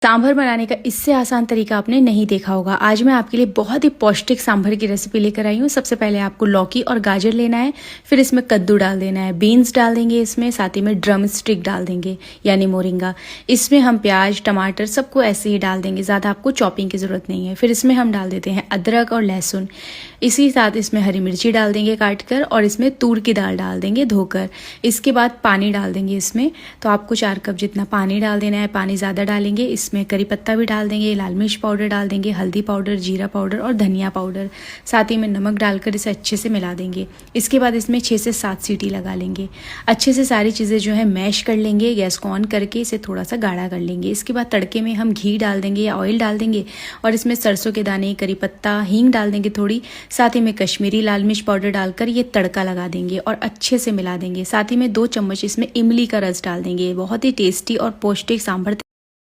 सांभर बनाने का इससे आसान तरीका आपने नहीं देखा होगा। आज मैं आपके लिए बहुत ही पौष्टिक सांभर की रेसिपी लेकर आई हूँ। सबसे पहले आपको लौकी और गाजर लेना है, फिर इसमें कद्दू डाल देना है, बीन्स डाल देंगे इसमें, साथ ही में ड्रम स्टिक डाल देंगे यानी मोरिंगा। इसमें हम प्याज टमाटर सबको ऐसे ही डाल देंगे, ज़्यादा आपको चॉपिंग की ज़रूरत नहीं है। फिर इसमें हम डाल देते हैं अदरक और लहसुन, इसी साथ इसमें हरी मिर्ची डाल देंगे काट कर, और इसमें तूर की दाल डाल देंगे धोकर। इसके बाद पानी डाल देंगे इसमें, तो आपको 4 कप जितना पानी डाल देना है। पानी ज़्यादा डालेंगे, इसमें करी पत्ता भी डाल देंगे, लाल मिर्च पाउडर डाल देंगे, हल्दी पाउडर, जीरा पाउडर और धनिया पाउडर, साथ ही में नमक डालकर इसे अच्छे से मिला देंगे। इसके बाद इसमें 6 से 7 सीटी लगा लेंगे। अच्छे से सारी चीज़ें जो है मैश कर लेंगे, गैस को ऑन करके इसे थोड़ा सा गाढ़ा कर लेंगे। इसके बाद तड़के में हम घी डाल देंगे या ऑयल डाल देंगे, और इसमें सरसों के दाने, करी पत्ता, हींग डाल देंगे थोड़ी, साथ ही में कश्मीरी लाल मिर्च पाउडर डालकर ये तड़का लगा देंगे और अच्छे से मिला देंगे। साथ ही में 2 चम्मच इसमें इमली का रस डाल देंगे। बहुत ही टेस्टी और पौष्टिक सांभर